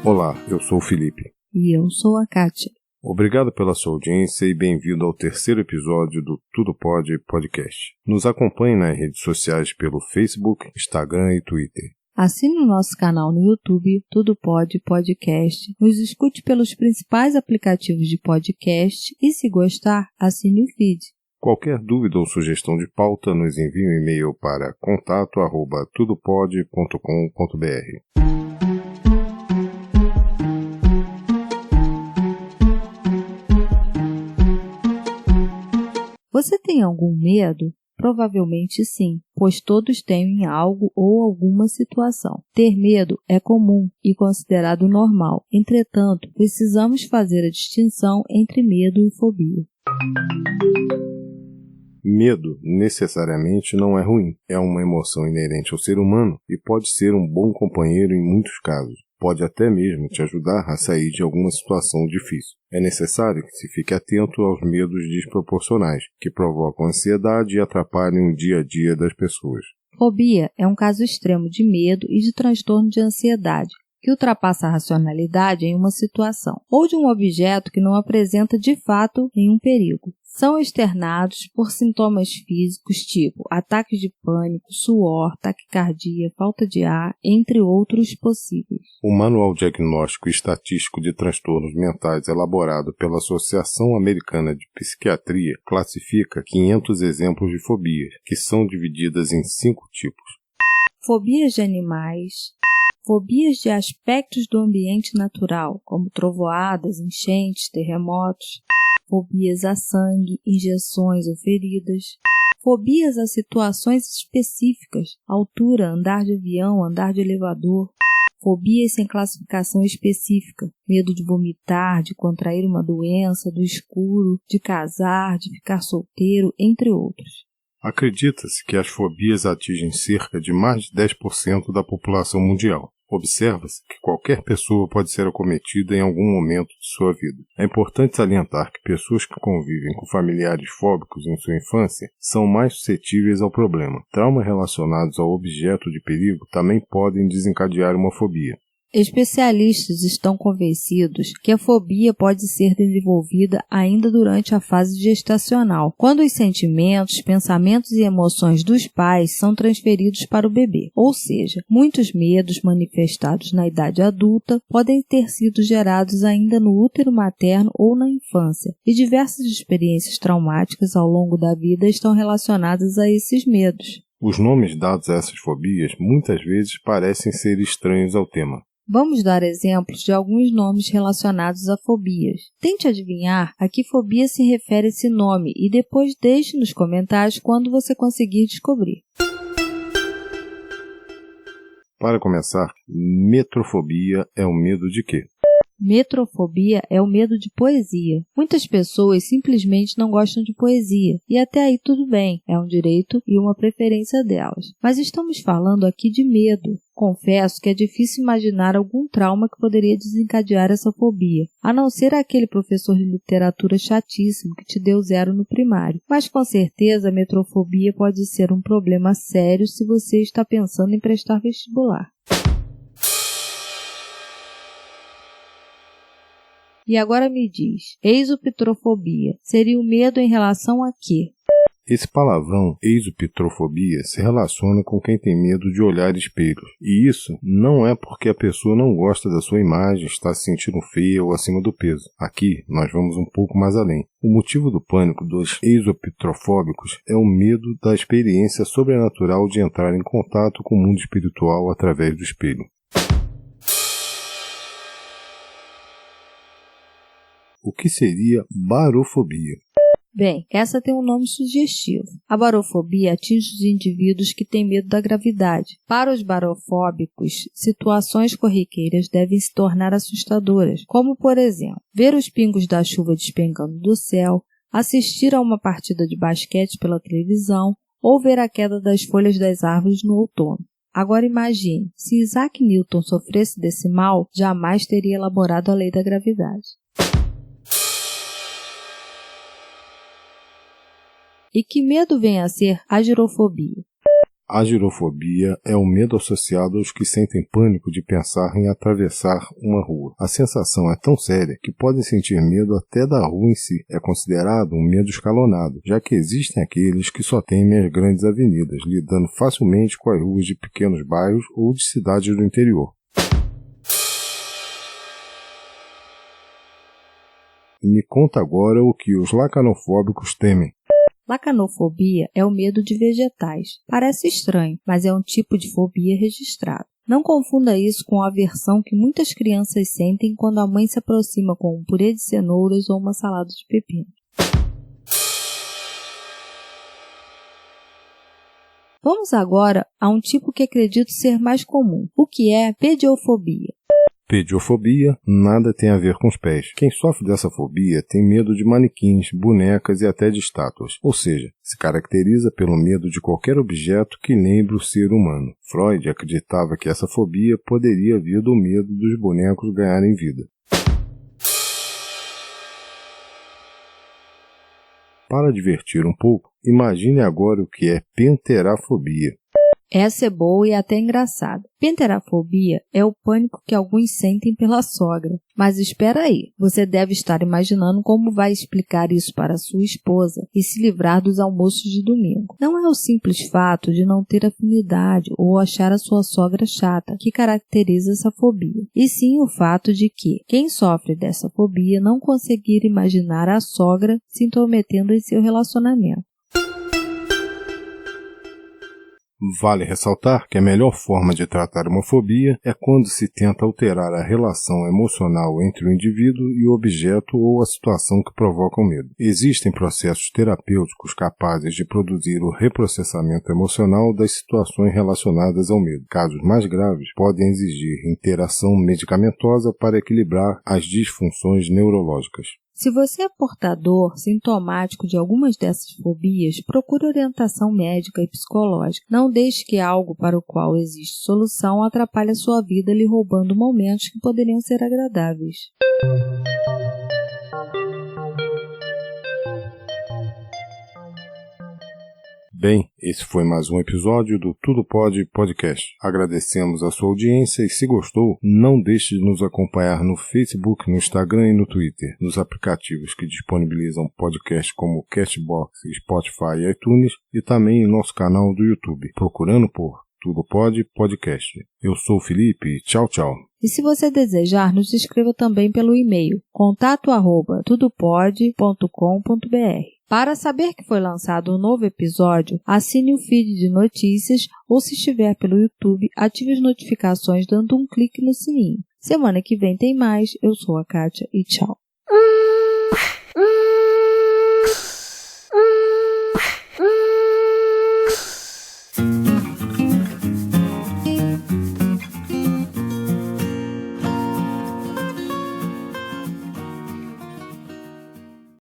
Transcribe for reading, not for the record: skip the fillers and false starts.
Olá, eu sou o Felipe. E eu sou a Kátia. Obrigado pela sua audiência e bem-vindo ao terceiro episódio do Tudo Pode Podcast. Nos acompanhe nas redes sociais pelo Facebook, Instagram e Twitter. Assine o nosso canal no YouTube, Tudo Pode Podcast. Nos escute pelos principais aplicativos de podcast e, se gostar, assine o feed. Qualquer dúvida ou sugestão de pauta, nos envie um e-mail para contato@tudopod.com.br. Você tem algum medo? Provavelmente sim, pois todos temem algo ou alguma situação. Ter medo é comum e considerado normal. Entretanto, precisamos fazer a distinção entre medo e fobia. Medo, necessariamente, não é ruim. É uma emoção inerente ao ser humano e pode ser um bom companheiro em muitos casos. Pode até mesmo te ajudar a sair de alguma situação difícil. É necessário que se fique atento aos medos desproporcionais, que provocam ansiedade e atrapalham o dia a dia das pessoas. Fobia é um caso extremo de medo e de transtorno de ansiedade, que ultrapassa a racionalidade em uma situação, ou de um objeto que não apresenta de fato nenhum perigo. São externados por sintomas físicos tipo ataques de pânico, suor, taquicardia, falta de ar, entre outros possíveis. O Manual Diagnóstico e Estatístico de Transtornos Mentais, elaborado pela Associação Americana de Psiquiatria, classifica 500 exemplos de fobias, que são divididas em 5 tipos. Fobias de animais. Fobias de aspectos do ambiente natural, como trovoadas, enchentes, terremotos. Fobias a sangue, injeções ou feridas. Fobias a situações específicas, altura, andar de avião, andar de elevador. Fobias sem classificação específica, medo de vomitar, de contrair uma doença, do escuro, de casar, de ficar solteiro, entre outros. Acredita-se que as fobias atingem cerca de mais de 10% da população mundial. Observa-se que qualquer pessoa pode ser acometida em algum momento de sua vida. É importante salientar que pessoas que convivem com familiares fóbicos em sua infância são mais suscetíveis ao problema. Traumas relacionados ao objeto de perigo também podem desencadear uma fobia. Especialistas estão convencidos que a fobia pode ser desenvolvida ainda durante a fase gestacional, quando os sentimentos, pensamentos e emoções dos pais são transferidos para o bebê. Ou seja, muitos medos manifestados na idade adulta podem ter sido gerados ainda no útero materno ou na infância, e diversas experiências traumáticas ao longo da vida estão relacionadas a esses medos. Os nomes dados a essas fobias muitas vezes parecem ser estranhos ao tema. Vamos dar exemplos de alguns nomes relacionados a fobias. Tente adivinhar a que fobia se refere esse nome e depois deixe nos comentários quando você conseguir descobrir. Para começar, metrofobia é o medo de quê? Metrofobia é o medo de poesia. Muitas pessoas simplesmente não gostam de poesia, e até aí tudo bem, é um direito e uma preferência delas. Mas estamos falando aqui de medo. Confesso que é difícil imaginar algum trauma que poderia desencadear essa fobia, a não ser aquele professor de literatura chatíssimo que te deu 0 no primário. Mas com certeza a metrofobia pode ser um problema sério se você está pensando em prestar vestibular. E agora me diz, exopitrofobia seria o medo em relação a quê? Esse palavrão, exopitrofobia, se relaciona com quem tem medo de olhar espelhos. E isso não é porque a pessoa não gosta da sua imagem, está se sentindo feia ou acima do peso. Aqui, nós vamos um pouco mais além. O motivo do pânico dos exopitrofóbicos é o medo da experiência sobrenatural de entrar em contato com o mundo espiritual através do espelho. O que seria barofobia? Bem, essa tem um nome sugestivo. A barofobia atinge os indivíduos que têm medo da gravidade. Para os barofóbicos, situações corriqueiras devem se tornar assustadoras, como, por exemplo, ver os pingos da chuva despencando do céu, assistir a uma partida de basquete pela televisão ou ver a queda das folhas das árvores no outono. Agora imagine, se Isaac Newton sofresse desse mal, jamais teria elaborado a lei da gravidade. E que medo vem a ser a agorafobia? A agorafobia é o medo associado aos que sentem pânico de pensar em atravessar uma rua. A sensação é tão séria que podem sentir medo até da rua em si. É considerado um medo escalonado, já que existem aqueles que só temem as grandes avenidas, lidando facilmente com as ruas de pequenos bairros ou de cidades do interior. Me conta agora o que os lacanofóbicos temem. Lacanofobia é o medo de vegetais. Parece estranho, mas é um tipo de fobia registrado. Não confunda isso com a aversão que muitas crianças sentem quando a mãe se aproxima com um purê de cenouras ou uma salada de pepino. Vamos agora a um tipo que acredito ser mais comum, o que é pediofobia. Pediofobia nada tem a ver com os pés. Quem sofre dessa fobia tem medo de manequins, bonecas e até de estátuas, ou seja, se caracteriza pelo medo de qualquer objeto que lembre o ser humano. Freud acreditava que essa fobia poderia vir do medo dos bonecos ganharem vida. Para divertir um pouco, imagine agora o que é penterafobia. Essa é boa e até engraçada. Penterafobia é o pânico que alguns sentem pela sogra. Mas espera aí, você deve estar imaginando como vai explicar isso para sua esposa e se livrar dos almoços de domingo. Não é o simples fato de não ter afinidade ou achar a sua sogra chata que caracteriza essa fobia, e sim o fato de que quem sofre dessa fobia não conseguir imaginar a sogra se intrometendo em seu relacionamento. Vale ressaltar que a melhor forma de tratar uma fobia é quando se tenta alterar a relação emocional entre o indivíduo e o objeto ou a situação que provoca o medo. Existem processos terapêuticos capazes de produzir o reprocessamento emocional das situações relacionadas ao medo. Casos mais graves podem exigir interação medicamentosa para equilibrar as disfunções neurológicas. Se você é portador sintomático de algumas dessas fobias, procure orientação médica e psicológica. Não deixe que algo para o qual existe solução atrapalhe a sua vida lhe roubando momentos que poderiam ser agradáveis. Bem, esse foi mais um episódio do Tudo Pode Podcast. Agradecemos a sua audiência e se gostou, não deixe de nos acompanhar no Facebook, no Instagram e no Twitter, nos aplicativos que disponibilizam podcasts como Castbox, Spotify e iTunes e também em nosso canal do YouTube, procurando por Tudo Pode Podcast. Eu sou o Felipe e tchau, tchau. E se você desejar, nos escreva também pelo e-mail contato@tudopode.com.br. Para saber que foi lançado um novo episódio, assine o feed de notícias ou, se estiver pelo YouTube, ative as notificações dando um clique no sininho. Semana que vem tem mais. Eu sou a Kátia e tchau.